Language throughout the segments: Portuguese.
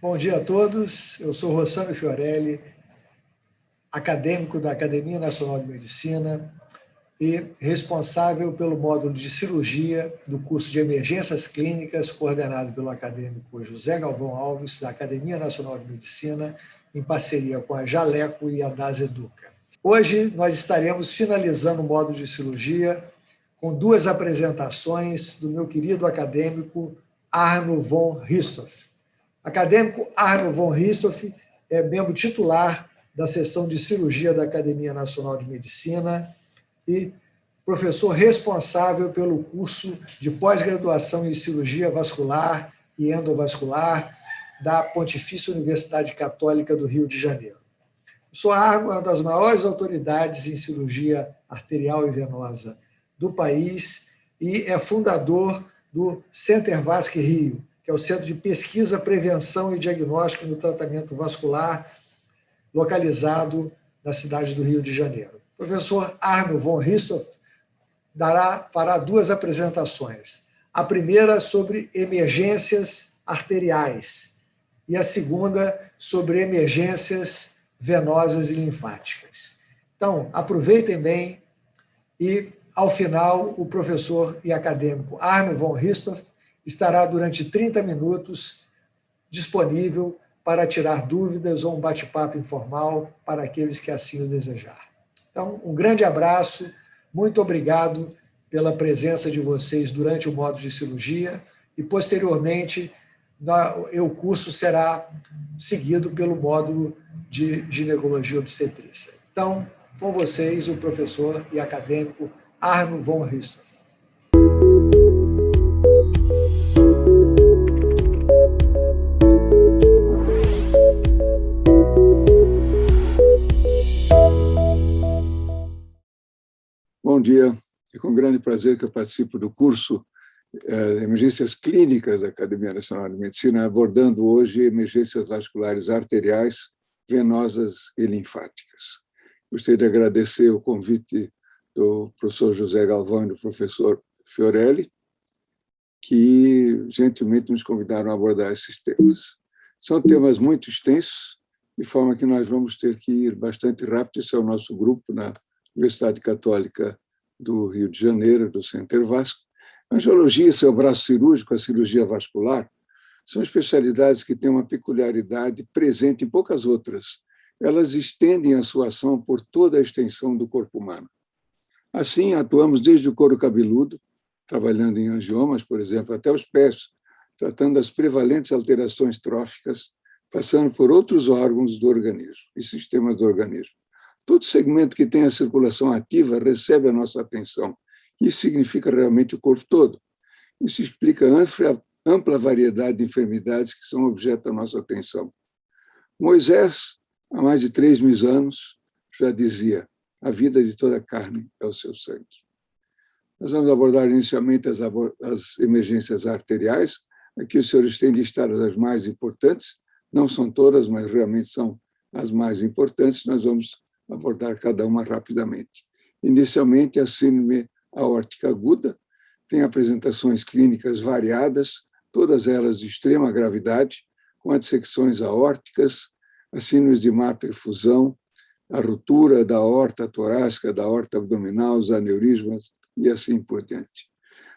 Bom dia a todos, eu sou Rossano Fiorelli, acadêmico da Academia Nacional de Medicina e responsável pelo módulo de cirurgia do curso de emergências clínicas, coordenado pelo acadêmico José Galvão Alves, da Academia Nacional de Medicina, em parceria com a Jaleco e a DAS Educa. Hoje nós estaremos finalizando o módulo de cirurgia com duas apresentações do meu querido acadêmico Arno von Richthofen. Acadêmico Arno von Richthofen é membro titular da seção de cirurgia da Academia Nacional de Medicina e professor responsável pelo curso de pós-graduação em cirurgia vascular e endovascular da Pontifícia Universidade Católica do Rio de Janeiro. O Sr. Arno é uma das maiores autoridades em cirurgia arterial e venosa do país e é fundador do Center Vasc Rio, que é o Centro de Pesquisa, Prevenção e Diagnóstico no Tratamento Vascular, localizado na cidade do Rio de Janeiro. O professor Arno von Richthofen fará duas apresentações. A primeira sobre emergências arteriais e a segunda sobre emergências venosas e linfáticas. Então, aproveitem bem e, ao final, o professor e acadêmico Arno von Richthofen estará durante 30 minutos disponível para tirar dúvidas ou um bate-papo informal para aqueles que assim o desejar. Então, um grande abraço, muito obrigado pela presença de vocês durante o módulo de cirurgia e, posteriormente, o curso será seguido pelo módulo de ginecologia e obstetrícia. Então, com vocês, o professor e acadêmico Arno von Richthofen. Bom dia, é com grande prazer que eu participo do curso Emergências Clínicas da Academia Nacional de Medicina, abordando hoje emergências vasculares arteriais, venosas e linfáticas. Gostaria de agradecer o convite do professor José Galvão e do professor Fiorelli, que gentilmente nos convidaram a abordar esses temas. São temas muito extensos, de forma que nós vamos ter que ir bastante rápido. Esse é o nosso grupo na Universidade Católica do Rio de Janeiro, do Center Vasco. A angiologia, seu braço cirúrgico, a cirurgia vascular, são especialidades que têm uma peculiaridade presente em poucas outras. Elas estendem a sua ação por toda a extensão do corpo humano. Assim, atuamos desde o couro cabeludo, trabalhando em angiomas, por exemplo, até os pés, tratando das prevalentes alterações tróficas, passando por outros órgãos do organismo e sistemas do organismo. Todo segmento que tem a circulação ativa recebe a nossa atenção. Isso significa realmente o corpo todo. Isso explica a ampla variedade de enfermidades que são objeto da nossa atenção. Moisés, há mais de 3.000 anos, já dizia: a vida de toda carne é o seu sangue. Nós vamos abordar inicialmente as emergências arteriais. Aqui os senhores têm listadas as mais importantes. Não são todas, mas realmente são as mais importantes. Nós vamos abordar cada uma rapidamente. Inicialmente, a síndrome aórtica aguda tem apresentações clínicas variadas, todas elas de extrema gravidade, com as dissecções aórticas, as síndromes de má perfusão, a ruptura da aorta torácica, da aorta abdominal, os aneurismas e assim por diante.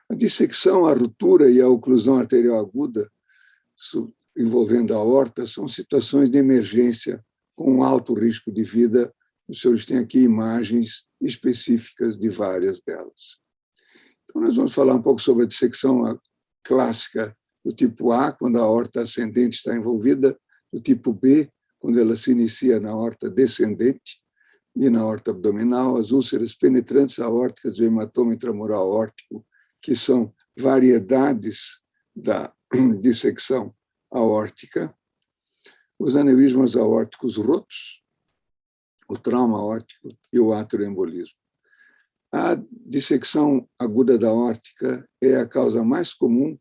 A dissecção, a ruptura e a oclusão arterial aguda envolvendo a aorta são situações de emergência com um alto risco de vida. Os senhores têm aqui imagens específicas de várias delas. Então, nós vamos falar um pouco sobre a dissecção clássica do tipo A, quando a aorta ascendente está envolvida, do tipo B, quando ela se inicia na aorta descendente e na aorta abdominal, as úlceras penetrantes aórticas e o hematoma intramural aórtico, que são variedades da dissecção aórtica, os aneurismas aórticos rotos, o trauma aórtico e o atrioembolismo. A dissecção aguda da aórtica é a causa mais comum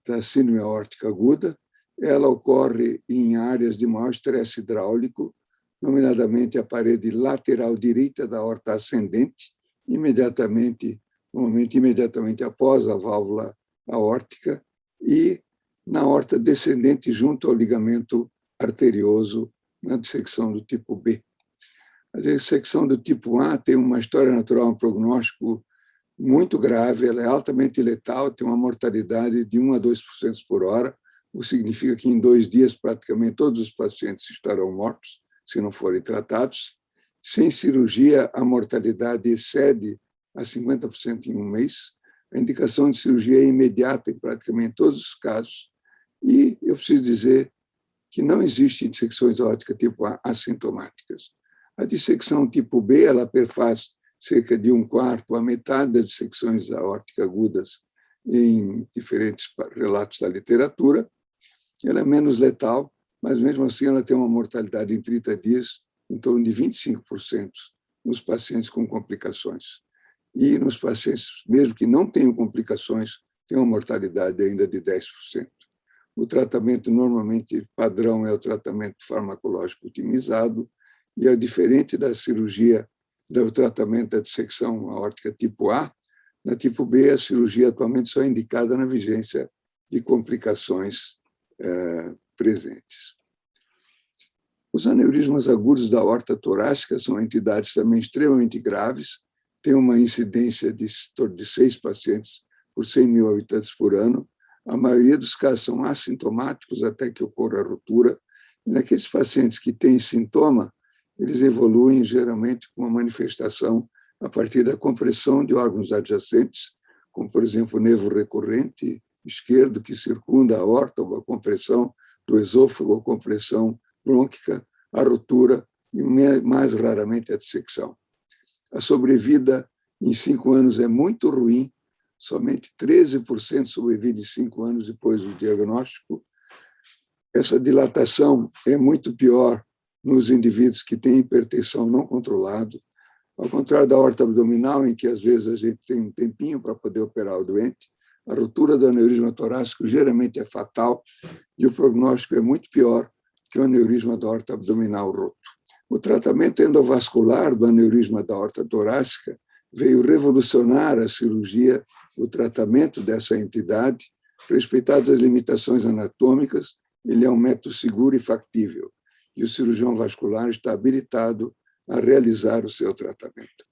da síndrome aórtica aguda. Ela ocorre em áreas de maior estresse hidráulico, nomeadamente a parede lateral direita da aorta ascendente, normalmente imediatamente após a válvula aórtica, e na aorta descendente junto ao ligamento arterioso, na dissecção do tipo B. A dissecção do tipo A tem uma história natural, um prognóstico muito grave, ela é altamente letal, tem uma mortalidade de 1 a 2% por hora, o que significa que em 2 dias praticamente todos os pacientes estarão mortos, se não forem tratados. Sem cirurgia, a mortalidade excede a 50% em um mês. A indicação de cirurgia é imediata em praticamente todos os casos. E eu preciso dizer que não existe dissecções aórticas tipo A assintomáticas. A dissecção tipo B, ela perfaz cerca de 1/4 a metade das dissecções aórticas agudas em diferentes relatos da literatura. Ela é menos letal, mas mesmo assim ela tem uma mortalidade em 30 dias em torno de 25% nos pacientes com complicações. E nos pacientes, mesmo que não tenham complicações, tem uma mortalidade ainda de 10%. O tratamento normalmente padrão é o tratamento farmacológico otimizado, e é diferente da cirurgia, do tratamento da dissecção aórtica tipo A. Na tipo B, a cirurgia atualmente só é indicada na vigência de complicações presentes. Os aneurismas agudos da aorta torácica são entidades também extremamente graves, têm uma incidência de 6 pacientes por 100 mil habitantes por ano. A maioria dos casos são assintomáticos até que ocorra a ruptura. E naqueles pacientes que têm sintoma, eles evoluem geralmente com uma manifestação a partir da compressão de órgãos adjacentes, como, por exemplo, o nervo recorrente esquerdo que circunda a aorta, ou a compressão do esôfago, a compressão brônquica, a ruptura e, mais raramente, a dissecção. A sobrevida em 5 anos é muito ruim, somente 13% sobrevive 5 anos depois do diagnóstico. Essa dilatação é muito pior nos indivíduos que têm hipertensão não controlada, ao contrário da aorta abdominal, em que às vezes a gente tem um tempinho para poder operar o doente. A ruptura do aneurisma torácico geralmente é fatal e o prognóstico é muito pior que o aneurisma da aorta abdominal roto. O tratamento endovascular do aneurisma da aorta torácica veio revolucionar a cirurgia, o tratamento dessa entidade, respeitadas as limitações anatômicas. Ele é um método seguro e factível, e o cirurgião vascular está habilitado a realizar o seu tratamento.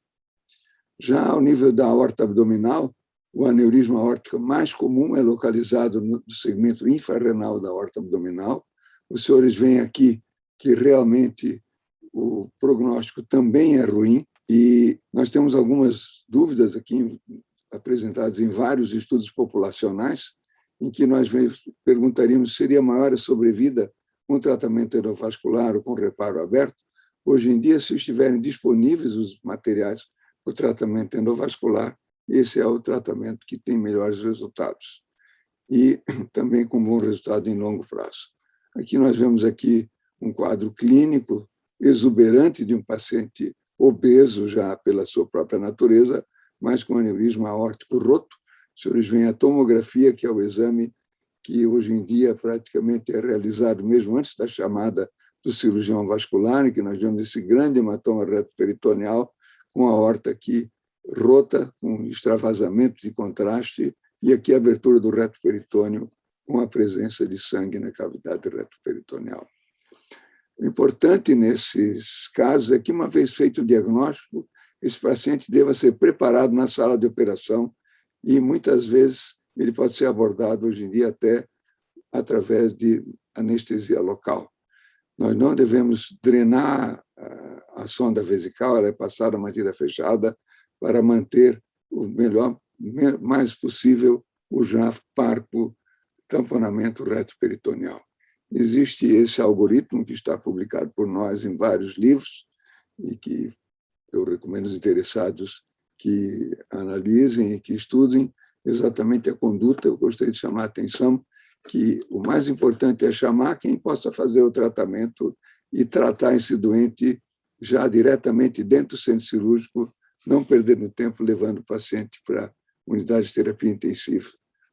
Já ao nível da aorta abdominal, o aneurisma aórtico mais comum é localizado no segmento infrarrenal da aorta abdominal. Os senhores veem aqui que realmente o prognóstico também é ruim, e nós temos algumas dúvidas aqui apresentadas em vários estudos populacionais, em que nós perguntaríamos se seria maior a sobrevida com tratamento endovascular ou com reparo aberto. Hoje em dia, se estiverem disponíveis os materiais para o tratamento endovascular, esse é o tratamento que tem melhores resultados e também com bom resultado em longo prazo. Aqui nós vemos aqui um quadro clínico exuberante de um paciente obeso já pela sua própria natureza, mas com aneurisma aórtico roto. Os senhores veem a tomografia, que é o exame que hoje em dia praticamente é realizado mesmo antes da chamada do cirurgião vascular, em que nós vemos esse grande hematoma retroperitoneal com a aorta aqui rota, com extravasamento de contraste, e aqui a abertura do retroperitônio com a presença de sangue na cavidade retroperitoneal. O importante nesses casos é que, uma vez feito o diagnóstico, esse paciente deva ser preparado na sala de operação e, muitas vezes, ele pode ser abordado hoje em dia até através de anestesia local. Nós não devemos drenar a sonda vesical, ela é passada a mangueira fechada para manter o mais possível o já parco tamponamento retroperitoneal. Existe esse algoritmo que está publicado por nós em vários livros e que eu recomendo aos interessados que analisem e que estudem exatamente a conduta. Eu gostaria de chamar a atenção que o mais importante é chamar quem possa fazer o tratamento e tratar esse doente já diretamente dentro do centro cirúrgico, não perdendo tempo levando o paciente para a unidade de terapia intensiva.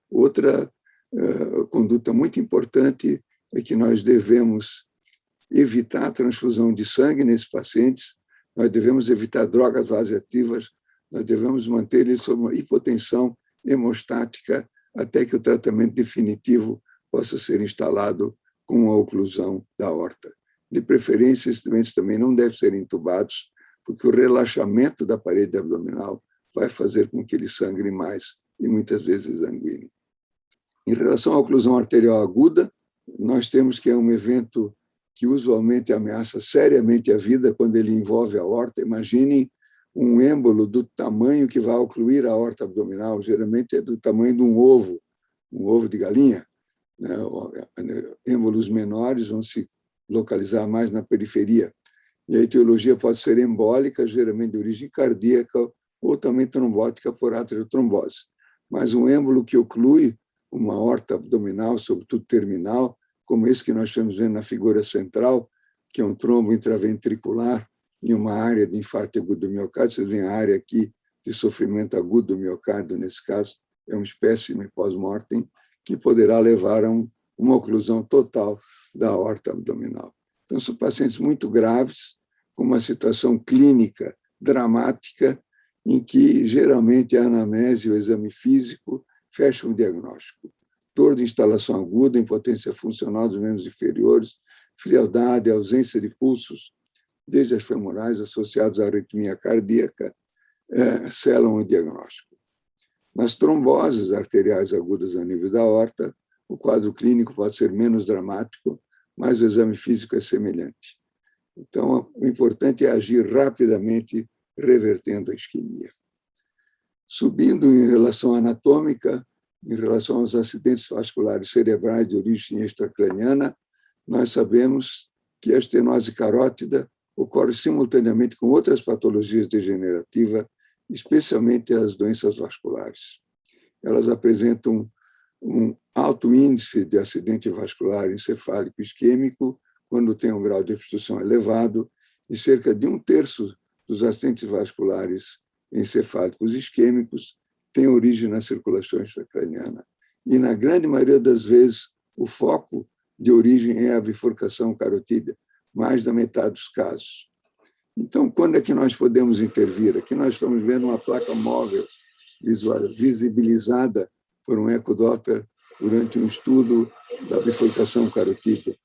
Outra conduta muito importante é que nós devemos evitar a transfusão de sangue nesses pacientes, nós devemos evitar drogas vasoativas, nós devemos manter eles sob uma hipotensão hemostática até que o tratamento definitivo possa ser instalado com a oclusão da aorta. De preferência, esses doentes também não devem ser entubados, porque o relaxamento da parede abdominal vai fazer com que ele sangre mais e muitas vezes sanguine. Em relação à oclusão arterial aguda, nós temos que é um evento que usualmente ameaça seriamente a vida quando ele envolve a aorta. Imaginem um êmbolo do tamanho que vai ocluir a aorta abdominal, geralmente é do tamanho de um ovo de galinha. Né? Êmbolos menores vão se localizar mais na periferia. E a etiologia pode ser embólica, geralmente de origem cardíaca, ou também trombótica por atriotrombose. Mas um êmbolo que oclui uma aorta abdominal, sobretudo terminal, como esse que nós estamos vendo na figura central, que é um trombo intraventricular em uma área de infarto agudo do miocárdio. Vocês veem a área aqui de sofrimento agudo do miocárdio, nesse caso, é um espécime pós-mortem, que poderá levar a uma oclusão total da aorta abdominal. Então, são pacientes muito graves, com uma situação clínica dramática, em que, geralmente, a anamnese e o exame físico fecham o diagnóstico. Dor de instalação aguda, impotência funcional dos membros inferiores, frialdade, ausência de pulsos, desde as femorais associados à arritmia cardíaca, selam o diagnóstico. Nas tromboses arteriais agudas a nível da aorta, o quadro clínico pode ser menos dramático, mas o exame físico é semelhante. Então, o importante é agir rapidamente, revertendo a isquemia. Subindo em relação anatômica, em relação aos acidentes vasculares cerebrais de origem extracraniana, nós sabemos que a estenose carótida ocorre simultaneamente com outras patologias degenerativas, especialmente as doenças vasculares. Elas apresentam um alto índice de acidente vascular encefálico isquêmico, quando tem um grau de obstrução elevado, e cerca de 1/3 dos acidentes vasculares encefálicos isquêmicos tem origem na circulação extracraniana. E, na grande maioria das vezes, o foco de origem é a bifurcação carotídea, mais da metade dos casos. Então, quando é que nós podemos intervir? Aqui nós estamos vendo uma placa móvel visibilizada por um ecodoppler durante um estudo da bifurcação carotídea.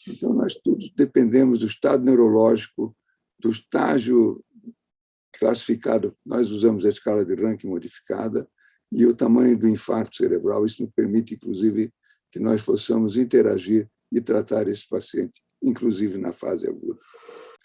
Então, nós todos dependemos do estado neurológico, do estágio classificado, nós usamos a escala de Rankin modificada, e o tamanho do infarto cerebral. Isso nos permite, inclusive, que nós possamos interagir e tratar esse paciente, inclusive na fase aguda.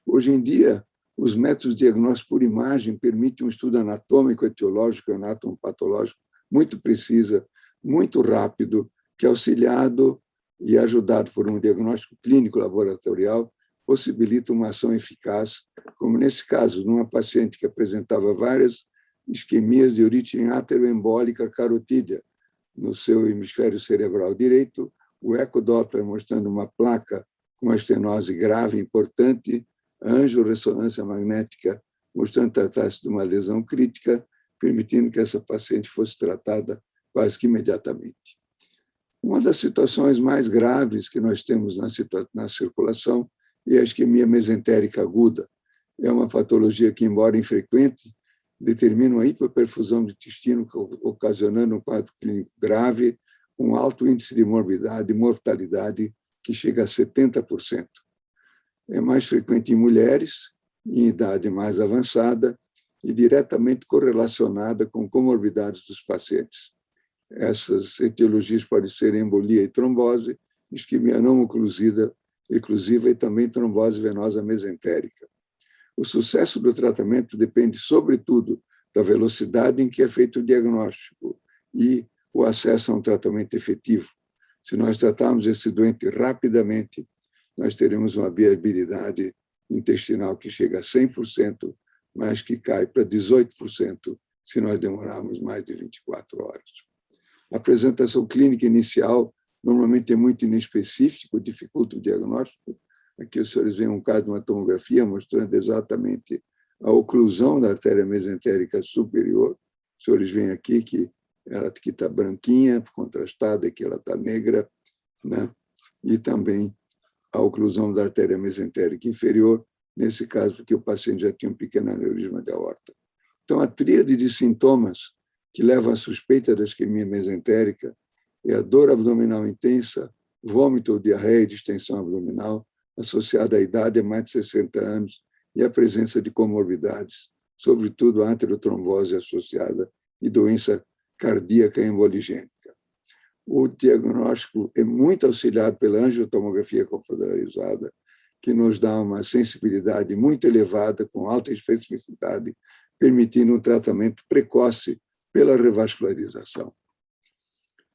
Hoje em dia, os métodos de diagnóstico por imagem permitem um estudo anatômico, etiológico e anatomopatológico muito precisa, muito rápido, que, auxiliado e ajudado por um diagnóstico clínico laboratorial, possibilita uma ação eficaz, como nesse caso, numa paciente que apresentava várias isquemias de origem ateroembólica carotídea no seu hemisfério cerebral direito, o ecodoppler mostrando uma placa com uma estenose grave importante, a angiorressonância magnética mostrando tratar-se de uma lesão crítica, permitindo que essa paciente fosse tratada quase que imediatamente. Uma das situações mais graves que nós temos na circulação é a isquemia mesentérica aguda. É uma patologia que, embora infrequente, determina uma hiperperfusão do intestino, ocasionando um quadro clínico grave, com alto índice de morbidade e mortalidade, que chega a 70%. É mais frequente em mulheres, em idade mais avançada, e diretamente correlacionada com comorbidades dos pacientes. Essas etiologias podem ser embolia e trombose, isquemia não oclusiva e também trombose venosa mesentérica. O sucesso do tratamento depende, sobretudo, da velocidade em que é feito o diagnóstico e o acesso a um tratamento efetivo. Se nós tratarmos esse doente rapidamente, nós teremos uma viabilidade intestinal que chega a 100%, mas que cai para 18% se nós demorarmos mais de 24 horas. A apresentação clínica inicial normalmente é muito inespecífica, dificulta o diagnóstico. Aqui os senhores veem um caso de uma tomografia mostrando exatamente a oclusão da artéria mesentérica superior. Os senhores veem aqui que ela está branquinha, contrastada, que ela está negra, né? E também a oclusão da artéria mesentérica inferior, nesse caso, porque o paciente já tinha um pequeno aneurisma de aorta. Então, a tríade de sintomas que levam à suspeita da isquemia mesentérica é a dor abdominal intensa, vômito ou diarreia e distensão abdominal, associada à idade de mais de 60 anos e à presença de comorbidades, sobretudo a aterotrombose associada e doença cardíaca emboligênica. O diagnóstico é muito auxiliado pela angiotomografia computadorizada, que nos dá uma sensibilidade muito elevada, com alta especificidade, permitindo um tratamento precoce pela revascularização.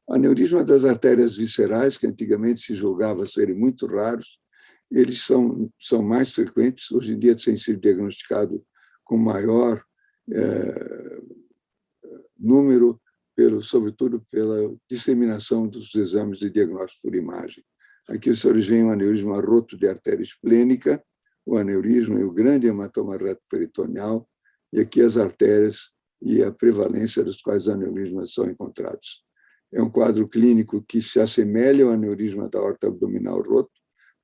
Aneurisma das artérias viscerais, que antigamente se julgava serem muito raros, eles são mais frequentes, hoje em dia têm sido diagnosticados com maior número, sobretudo pela disseminação dos exames de diagnóstico por imagem. Aqui se origina um aneurisma roto de artéria esplênica, o aneurisma e o grande hematoma reto-peritoneal, e aqui as artérias e a prevalência dos quais os aneurismas são encontrados. É um quadro clínico que se assemelha ao aneurisma da aorta abdominal roto,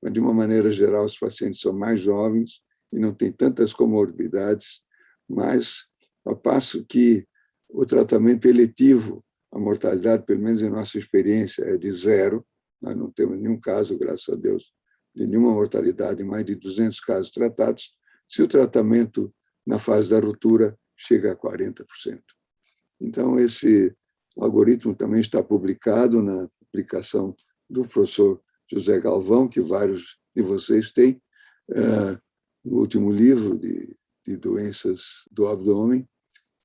mas, de uma maneira geral, os pacientes são mais jovens e não têm tantas comorbidades, mas, ao passo que o tratamento eletivo, a mortalidade, pelo menos em nossa experiência, é de 0, nós não temos nenhum caso, graças a Deus, de nenhuma mortalidade, mais de 200 casos tratados, se o tratamento na fase da ruptura chega a 40%. Então, esse algoritmo também está publicado na publicação do professor José Galvão, que vários de vocês têm, no último livro de doenças do abdômen,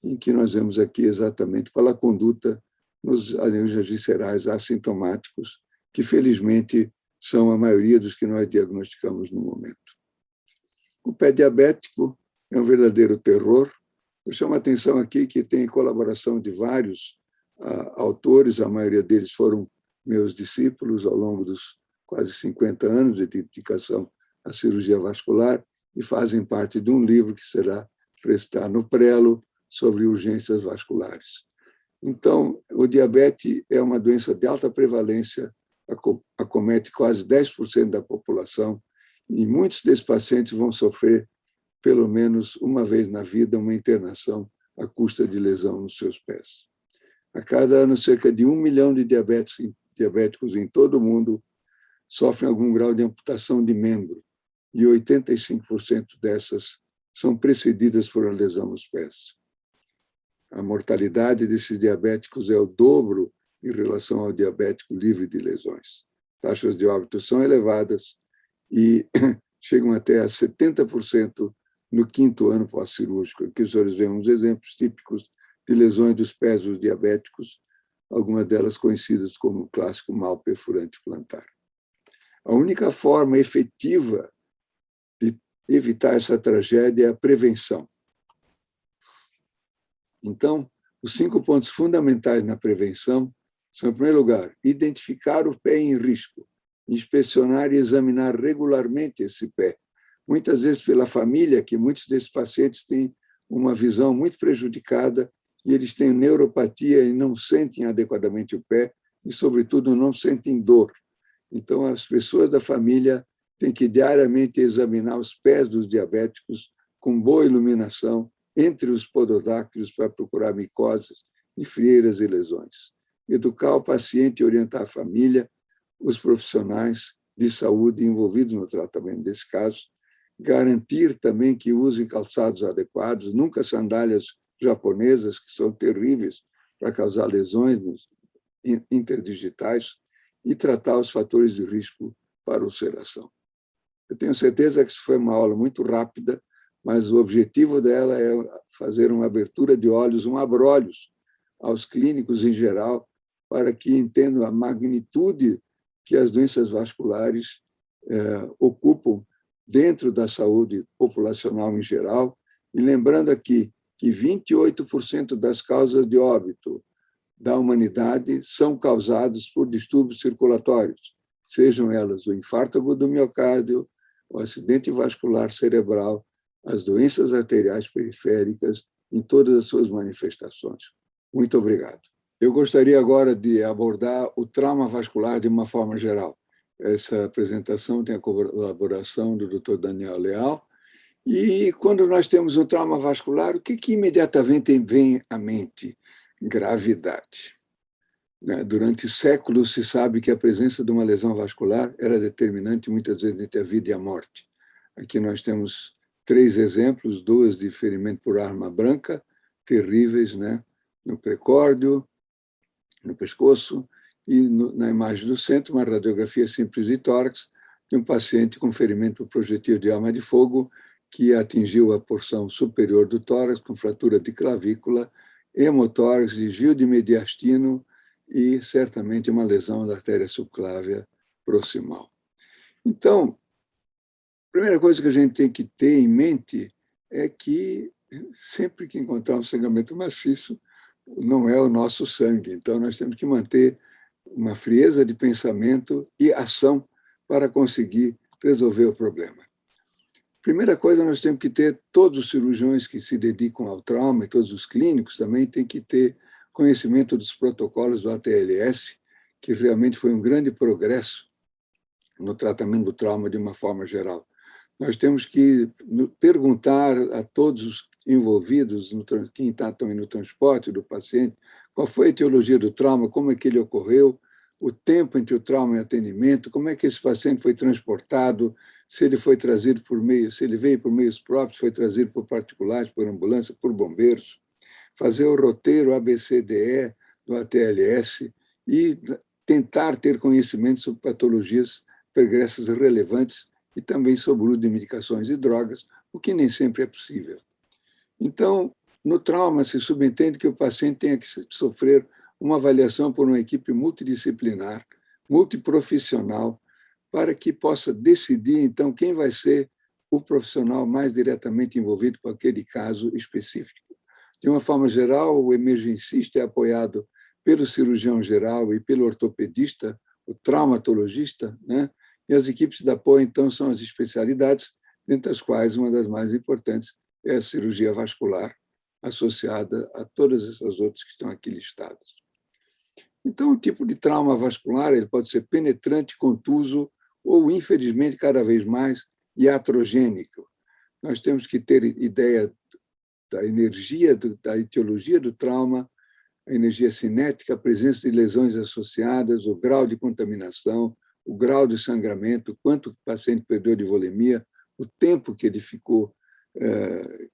em que nós vemos aqui exatamente qual a conduta nos aneurismas viscerais assintomáticos, que, felizmente, são a maioria dos que nós diagnosticamos no momento. O pé diabético é um verdadeiro terror. Eu chamo a atenção aqui que tem colaboração de vários autores, a maioria deles foram meus discípulos ao longo dos quase 50 anos de dedicação à cirurgia vascular e fazem parte de um livro que será prestado no Prelo sobre urgências vasculares. Então, o diabetes é uma doença de alta prevalência, acomete quase 10% da população e muitos desses pacientes vão sofrer, pelo menos uma vez na vida, uma internação à custa de lesão nos seus pés. A cada ano, cerca de 1 milhão de diabéticos em todo o mundo sofrem algum grau de amputação de membro, e 85% dessas são precedidas por uma lesão nos pés. A mortalidade desses diabéticos é o dobro em relação ao diabético livre de lesões. Taxas de óbito são elevadas e chegam até a 70% no 5º ano pós-cirúrgico. Aqui os senhores veem uns exemplos típicos de lesões dos pés dos diabéticos, algumas delas conhecidas como o clássico mal perfurante plantar. A única forma efetiva de evitar essa tragédia é a prevenção. Então, os 5 pontos fundamentais na prevenção são, em primeiro lugar, identificar o pé em risco, inspecionar e examinar regularmente esse pé. Muitas vezes pela família, que muitos desses pacientes têm uma visão muito prejudicada e eles têm neuropatia e não sentem adequadamente o pé e, sobretudo, não sentem dor. Então, as pessoas da família têm que diariamente examinar os pés dos diabéticos com boa iluminação entre os pododáctilos para procurar micoses e frieiras e lesões. Educar o paciente e orientar a família, os profissionais de saúde envolvidos no tratamento desse caso, garantir também que usem calçados adequados, nunca sandálias japonesas, que são terríveis para causar lesões interdigitais, e tratar os fatores de risco para ulceração. Eu tenho certeza que isso foi uma aula muito rápida, mas o objetivo dela é fazer uma abertura de olhos, um abrolhos aos clínicos em geral, para que entendam a magnitude que as doenças vasculares ocupam dentro da saúde populacional em geral, e lembrando aqui que 28% das causas de óbito da humanidade são causadas por distúrbios circulatórios, sejam elas o infarto agudo do miocárdio, o acidente vascular cerebral, as doenças arteriais periféricas, em todas as suas manifestações. Muito obrigado. Eu gostaria agora de abordar o trauma vascular de uma forma geral. Essa apresentação tem a colaboração do Dr. Daniel Leal. E quando nós temos um trauma vascular, o que imediatamente vem à mente? Gravidade. né? Durante séculos se sabe que a presença de uma lesão vascular era determinante muitas vezes entre a vida e a morte. Aqui nós temos 3 exemplos, 2 de ferimento por arma branca, terríveis, né? No precórdio, no pescoço, e na imagem do centro, uma radiografia simples de tórax de um paciente com ferimento por projetil de arma de fogo que atingiu a porção superior do tórax com fratura de clavícula, hemotórax, desvio de mediastino e certamente uma lesão da artéria subclávia proximal. Então, a primeira coisa que a gente tem que ter em mente é que sempre que encontrar um sangramento maciço, não é o nosso sangue. Então, nós temos que manter uma frieza de pensamento e ação para conseguir resolver o problema. Primeira coisa, nós temos que ter, todos os cirurgiões que se dedicam ao trauma e todos os clínicos também têm que ter conhecimento dos protocolos do ATLS, que realmente foi um grande progresso no tratamento do trauma de uma forma geral. Nós temos que perguntar a todos os envolvidos, quem está também no transporte do paciente, qual foi a etiologia do trauma, como é que ele ocorreu, o tempo entre o trauma e o atendimento, como é que esse paciente foi transportado, se ele foi trazido por meio, se ele veio por meios próprios, foi trazido por particulares, por ambulância, por bombeiros, fazer o roteiro ABCDE do ATLS e tentar ter conhecimento sobre patologias pregressas relevantes e também sobre o uso de medicações e drogas, o que nem sempre é possível. Então, no trauma, se subentende que o paciente tenha que sofrer uma avaliação por uma equipe multidisciplinar, multiprofissional, para que possa decidir, então, quem vai ser o profissional mais diretamente envolvido com aquele caso específico. De uma forma geral, o emergencista é apoiado pelo cirurgião geral e pelo ortopedista, o traumatologista, né? E as equipes de apoio, então, são as especialidades, dentre as quais uma das mais importantes é a cirurgia vascular, associada a todas essas outras que estão aqui listadas. Então, o tipo de trauma vascular ele pode ser penetrante, contuso, ou, infelizmente, cada vez mais iatrogênico. Nós temos que ter ideia da energia, da etiologia do trauma, a energia cinética, a presença de lesões associadas, o grau de contaminação, o grau de sangramento, quanto o paciente perdeu de volemia, o tempo que ele ficou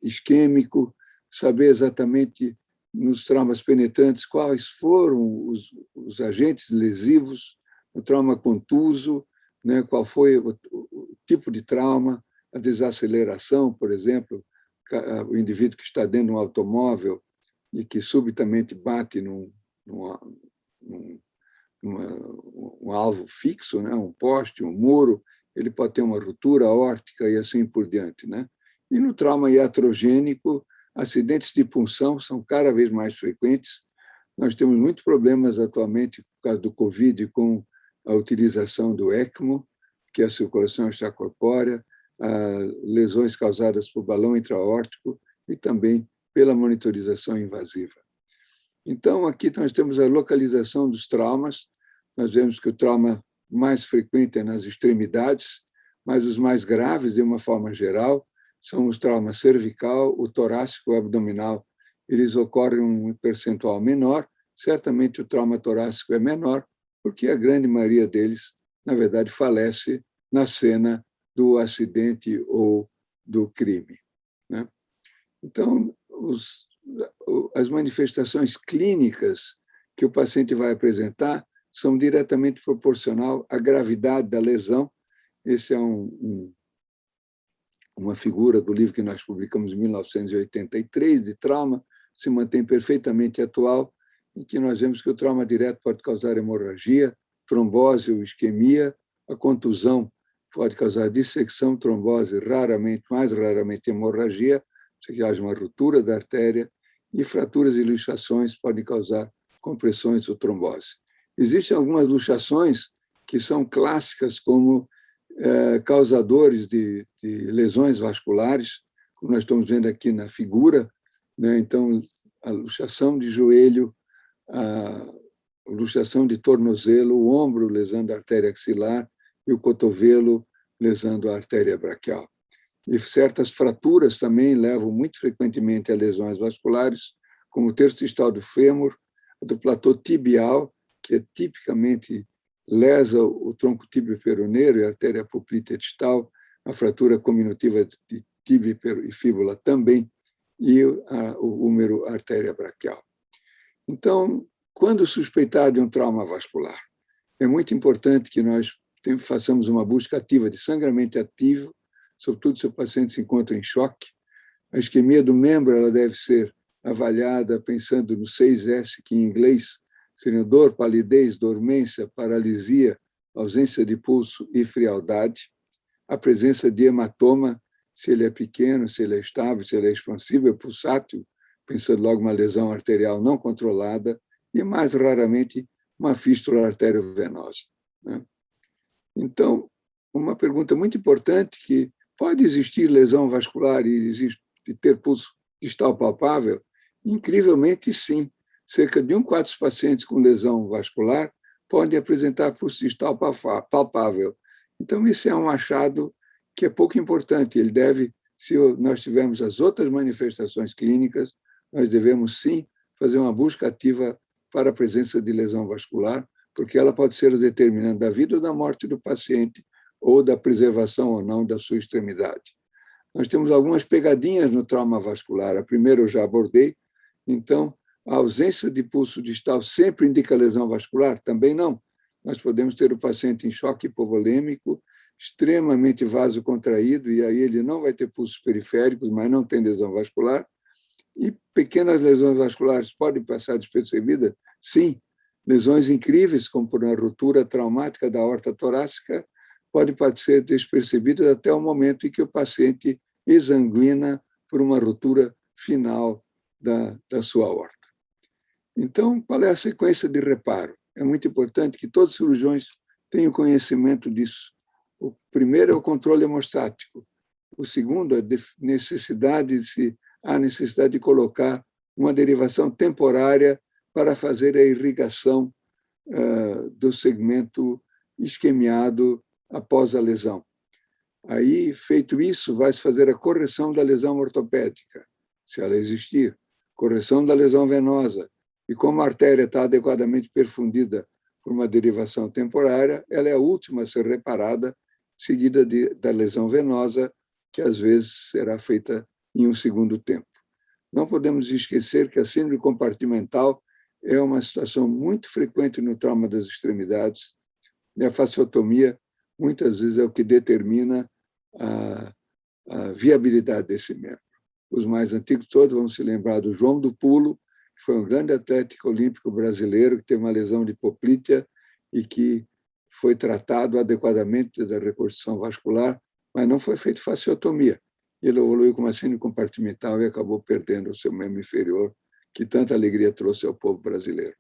isquêmico, saber exatamente nos traumas penetrantes quais foram os agentes lesivos, o trauma contuso, né, qual foi o tipo de trauma, a desaceleração, por exemplo, o indivíduo que está dentro de um automóvel e que subitamente bate num alvo fixo, né, um poste, um muro, ele pode ter uma ruptura aórtica e assim por diante, né? E no trauma iatrogênico, acidentes de punção são cada vez mais frequentes. Nós temos muitos problemas atualmente por causa do Covid com a utilização do ECMO, que é a circulação extracorpórea, lesões causadas por balão intraórtico e também pela monitorização invasiva. Então, aqui nós temos a localização dos traumas. Nós vemos que o trauma mais frequente é nas extremidades, mas os mais graves, de uma forma geral, são os traumas cervical, o torácico e o abdominal. Eles ocorrem um percentual menor. Certamente o trauma torácico é menor, porque a grande maioria deles, na verdade, falece na cena do acidente ou do crime, né? Então, as manifestações clínicas que o paciente vai apresentar são diretamente proporcional à gravidade da lesão. Esse é uma figura do livro que nós publicamos em 1983, de trauma, se mantém perfeitamente atual, em que nós vemos que o trauma direto pode causar hemorragia, trombose ou isquemia, a contusão pode causar dissecção, trombose, mais raramente hemorragia, se que haja uma ruptura da artéria, e fraturas e luxações podem causar compressões ou trombose. Existem algumas luxações que são clássicas como causadores de lesões vasculares, como nós estamos vendo aqui na figura, né? Então, a luxação de joelho, a luxação de tornozelo, o ombro lesando a artéria axilar e o cotovelo lesando a artéria braquial. E certas fraturas também levam muito frequentemente a lesões vasculares, como o terço distal do fêmur, do platô tibial que tipicamente lesa o tronco tíbio-peroneiro e a artéria poplítea distal, a fratura cominutiva de tíbia e fíbula também, e o húmero artéria braquial. Então, quando suspeitar de um trauma vascular, é muito importante que nós façamos uma busca ativa de sangramento ativo, sobretudo se o paciente se encontra em choque. A isquemia do membro ela deve ser avaliada pensando no 6S, que em inglês seriam dor, palidez, dormência, paralisia, ausência de pulso e frialdade. A presença de hematoma, se ele é pequeno, se ele é estável, se ele é expansivo, é pulsátil, pensando logo uma lesão arterial não controlada, e mais raramente uma fístula arteriovenosa. Então, uma pergunta muito importante que pode existir lesão vascular e ter pulso distal palpável? Incrivelmente, sim. Cerca de 1/4 dos pacientes com lesão vascular podem apresentar pulso distal palpável. Então, esse é um achado que é pouco importante. Ele deve, se nós tivermos as outras manifestações clínicas, nós devemos, sim, fazer uma busca ativa para a presença de lesão vascular, porque ela pode ser a determinante da vida ou da morte do paciente, ou da preservação ou não da sua extremidade. Nós temos algumas pegadinhas no trauma vascular. A primeira eu já abordei. Então, a ausência de pulso distal sempre indica lesão vascular? Também não. Nós podemos ter o paciente em choque hipovolêmico, extremamente vasocontraído, e aí ele não vai ter pulsos periféricos, mas não tem lesão vascular. E pequenas lesões vasculares podem passar despercebidas? Sim. Lesões incríveis, como por uma ruptura traumática da aorta torácica, podem ser despercebidas até o momento em que o paciente exanguina por uma ruptura final da sua aorta. Então, qual é a sequência de reparo? É muito importante que todos os cirurgiões tenham conhecimento disso. O primeiro é o controle hemostático. O segundo é a necessidade de colocar uma derivação temporária para fazer a irrigação do segmento isquemiado após a lesão. Aí, feito isso, vai-se fazer a correção da lesão ortopédica, se ela existir, correção da lesão venosa. E como a artéria está adequadamente perfundida por uma derivação temporária, ela é a última a ser reparada, seguida da lesão venosa, que às vezes será feita em um segundo tempo. Não podemos esquecer que a síndrome compartimental é uma situação muito frequente no trauma das extremidades, e a fasciotomia muitas vezes é o que determina a viabilidade desse membro. Os mais antigos todos vão se lembrar do João do Pulo, que foi um grande atleta olímpico brasileiro, que teve uma lesão de hipoplítea e que foi tratado adequadamente da reconstrução vascular, mas não foi feita fasciotomia. Ele evoluiu com uma síndrome compartimental e acabou perdendo o seu membro inferior, que tanta alegria trouxe ao povo brasileiro.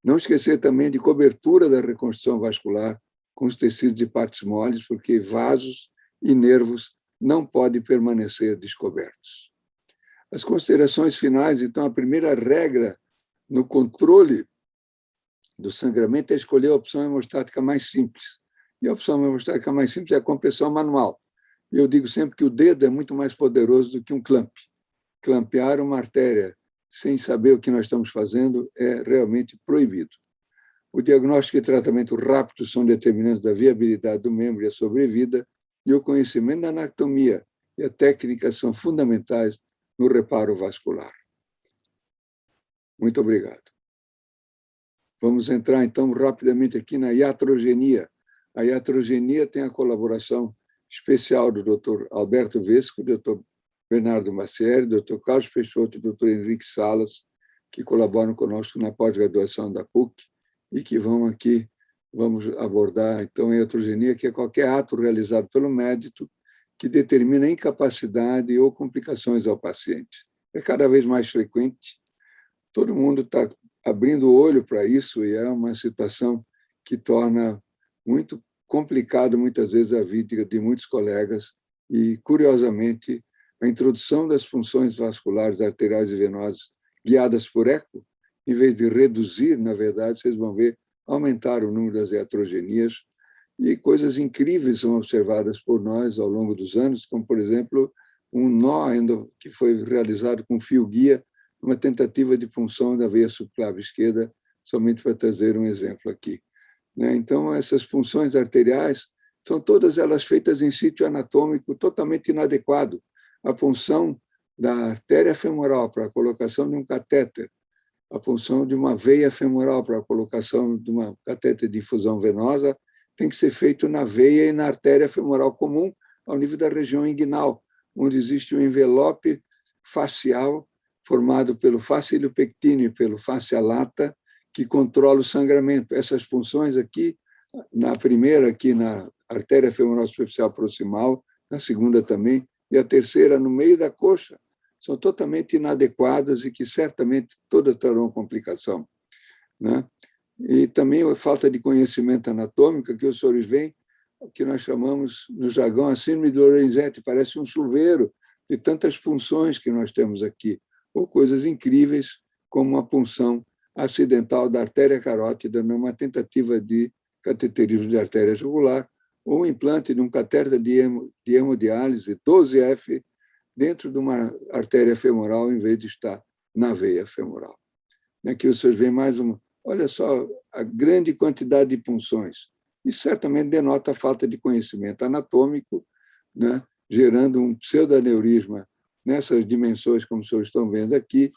Não esquecer também de cobertura da reconstrução vascular com os tecidos de partes moles, porque vasos e nervos não podem permanecer descobertos. As considerações finais, então, a primeira regra no controle do sangramento é escolher a opção hemostática mais simples. E a opção hemostática mais simples é a compressão manual. E eu digo sempre que o dedo é muito mais poderoso do que um clamp. Clampear uma artéria sem saber o que nós estamos fazendo é realmente proibido. O diagnóstico e tratamento rápido são determinantes da viabilidade do membro e a sobrevida, e o conhecimento da anatomia e a técnica são fundamentais no reparo vascular. Muito obrigado. Vamos entrar, então, rapidamente aqui na iatrogenia. A iatrogenia tem a colaboração especial do Dr. Alberto Vesco, do Dr. Bernardo Macieri, do Dr. Carlos Peixoto e do Dr. Henrique Salas, que colaboram conosco na pós-graduação da PUC e que vamos abordar, então, a iatrogenia, que é qualquer ato realizado pelo médico que determina incapacidade ou complicações ao paciente. É cada vez mais frequente, todo mundo está abrindo o olho para isso e é uma situação que torna muito complicado, muitas vezes, a vida de muitos colegas e, curiosamente, a introdução das funções vasculares, arteriais e venosas guiadas por eco, em vez de reduzir, na verdade, vocês vão ver, aumentar o número das iatrogenias e coisas incríveis são observadas por nós ao longo dos anos, como, por exemplo, um nó que foi realizado com fio-guia, uma tentativa de punção da veia subclave esquerda somente para trazer um exemplo aqui. Então, essas funções arteriais são todas elas feitas em sítio anatômico totalmente inadequado. A função da artéria femoral para a colocação de um catéter, a função de uma veia femoral para a colocação de uma catéter de infusão venosa tem que ser feito na veia e na artéria femoral comum, ao nível da região inguinal, onde existe um envelope facial formado pelo fascículo pectíneo e pelo fascia lata, que controla o sangramento. Essas funções aqui, na primeira, aqui na artéria femoral superficial proximal, na segunda também, e a terceira no meio da coxa, são totalmente inadequadas e que certamente todas trarão complicação. E também a falta de conhecimento anatômico, que os senhores veem, que nós chamamos, no jargão, a síndrome de Lorenzetti, parece um chuveiro de tantas funções que nós temos aqui, ou coisas incríveis, como a punção acidental da artéria carótida numa tentativa de cateterismo de artéria jugular, ou o implante de um catéter de hemodiálise 12F dentro de uma artéria femoral, em vez de estar na veia femoral. Aqui vocês veem mais uma. Olha só a grande quantidade de punções. Isso certamente denota a falta de conhecimento anatômico, gerando um pseudaneurisma nessas dimensões, como vocês estão vendo aqui,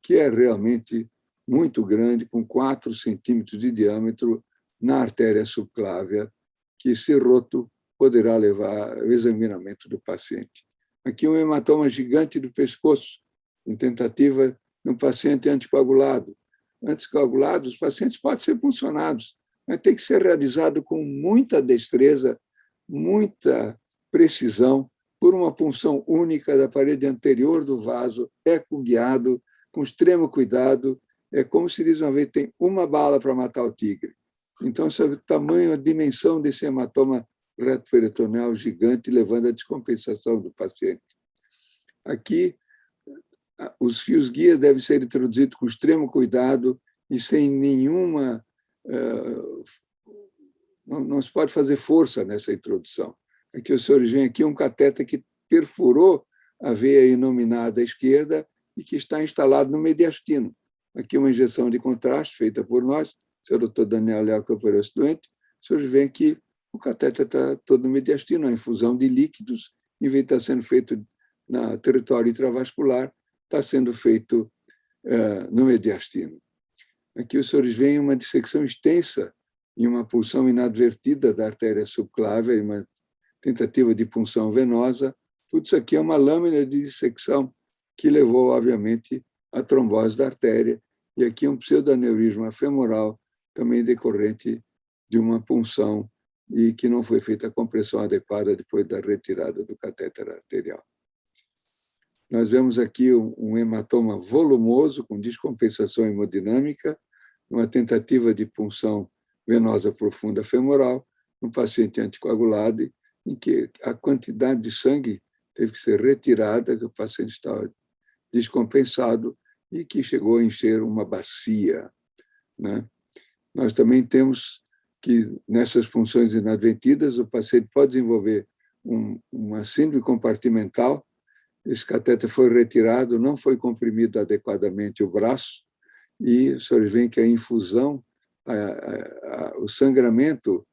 que é realmente muito grande, com 4 centímetros de diâmetro na artéria subclávia, que, se roto, poderá levar ao examinamento do paciente. Aqui um hematoma gigante do pescoço, em tentativa de um paciente anticoagulado. Anticoagulados, os pacientes podem ser puncionados, mas tem que ser realizado com muita destreza, muita precisão, por uma punção única da parede anterior do vaso, eco-guiado, com extremo cuidado. É como se diz uma vez, tem uma bala para matar o tigre. Então, esse é o tamanho, a dimensão desse hematoma retroperitoneal gigante, levando à descompensação do paciente. Aqui, os fios guias devem ser introduzidos com extremo cuidado e sem nenhuma... Não se pode fazer força nessa introdução. Aqui os senhores veem aqui um catéter que perfurou a veia inominada esquerda e que está instalado no mediastino. Aqui uma injeção de contraste feita por nós, o senhor Dr. Daniel Leal, que operou esse doente. Os senhores veem que o catéter está todo no mediastino, a infusão de líquidos, em vez de estar sendo feito no território intravascular, está sendo feito no mediastino. Aqui os senhores veem uma dissecção extensa e uma punção inadvertida da artéria subclávia, uma tentativa de punção venosa. Tudo isso aqui é uma lâmina de dissecção que levou, obviamente, à trombose da artéria. E aqui um pseudaneurisma femoral, também decorrente de uma punção e que não foi feita a compressão adequada depois da retirada do catéter arterial. Nós vemos aqui um hematoma volumoso com descompensação hemodinâmica, uma tentativa de punção venosa profunda femoral, um paciente anticoagulado, em que a quantidade de sangue teve que ser retirada, que o paciente estava descompensado e que chegou a encher uma bacia. Nós também temos que, nessas funções inadvertidas, o paciente pode desenvolver uma síndrome compartimental. Esse catéter foi retirado, não foi comprimido adequadamente o braço, e os senhores veem que a infusão, o sangramento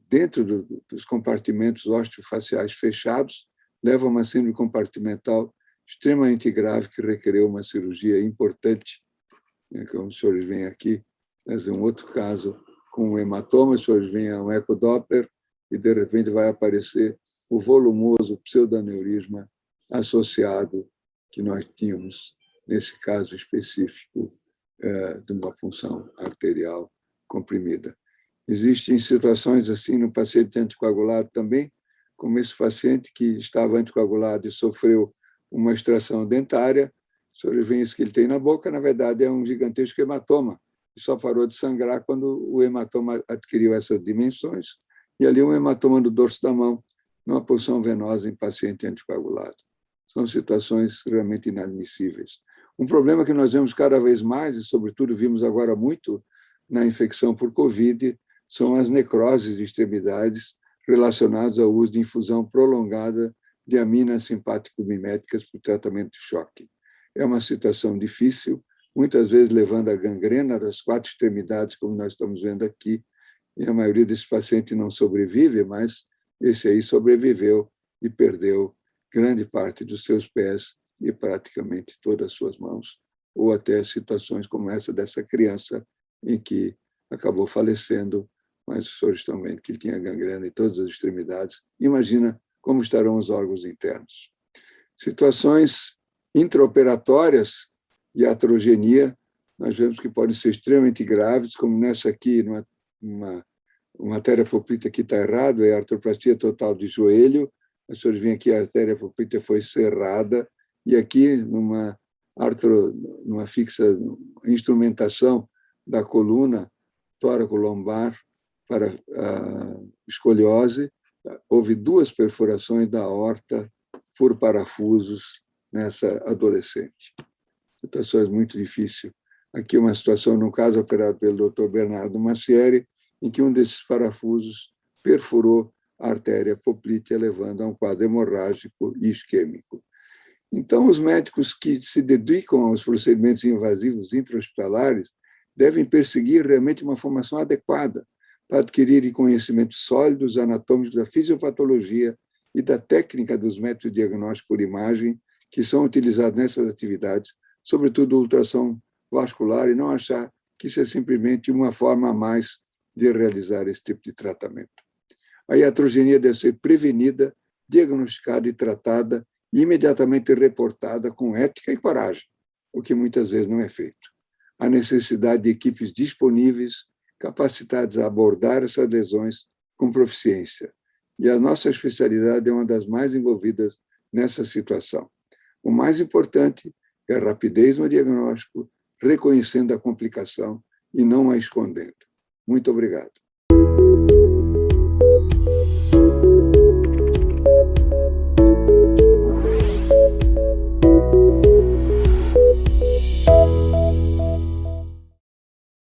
dentro dos compartimentos osteofaciais fechados leva a uma síndrome compartimental extremamente grave que requereu uma cirurgia importante, como os senhores veem aqui. Mas um outro caso com um hematoma, os senhores veem um ecodoppler e, de repente, vai aparecer o volumoso pseudaneurisma associado que nós tínhamos, nesse caso específico, de uma função arterial comprimida. Existem situações assim no paciente anticoagulado também, como esse paciente que estava anticoagulado e sofreu uma extração dentária. O senhor vê isso que ele tem na boca, na verdade, é um gigantesco hematoma, que só parou de sangrar quando o hematoma adquiriu essas dimensões, e ali um hematoma no dorso da mão, numa punção venosa em paciente anticoagulado. São situações realmente inadmissíveis. Um problema que nós vemos cada vez mais, e sobretudo vimos agora muito na infecção por Covid, são as necroses de extremidades relacionadas ao uso de infusão prolongada de aminas simpático-miméticas para o tratamento de choque. É uma situação difícil, muitas vezes levando a gangrena das 4 extremidades, como nós estamos vendo aqui, e a maioria desses pacientes não sobrevive, mas esse aí sobreviveu e perdeu grande parte dos seus pés e praticamente todas as suas mãos, ou até situações como essa dessa criança, em que acabou falecendo, mas os senhores estão vendo que ele tinha gangrena em todas as extremidades. Imagina como estarão os órgãos internos. Situações intraoperatórias e atrogenia, nós vemos que podem ser extremamente graves, como nessa aqui, uma artéria poplítea que está errado, é a artroplastia total de joelho. Os senhores veem aqui, a artéria poplítea foi cerrada, e aqui, numa fixa instrumentação da coluna tóraco-lombar para a escoliose, houve 2 perfurações da aorta por parafusos nessa adolescente. Situações muito difíceis. Aqui uma situação, no caso operado pelo Dr. Bernardo Massieri, em que um desses parafusos perfurou a artéria poplítea, levando a um quadro hemorrágico e isquêmico. Então, os médicos que se dedicam aos procedimentos invasivos intra-hospitalares devem perseguir realmente uma formação adequada para adquirirem conhecimentos sólidos anatômicos da fisiopatologia e da técnica dos métodos de diagnóstico por imagem que são utilizados nessas atividades, sobretudo ultrassom vascular, e não achar que isso é simplesmente uma forma a mais de realizar esse tipo de tratamento. A iatrogenia deve ser prevenida, diagnosticada e tratada, e imediatamente reportada com ética e coragem, o que muitas vezes não é feito. Há necessidade de equipes disponíveis, capacitadas a abordar essas lesões com proficiência. E a nossa especialidade é uma das mais envolvidas nessa situação. O mais importante é a rapidez no diagnóstico, reconhecendo a complicação e não a escondendo. Muito obrigado.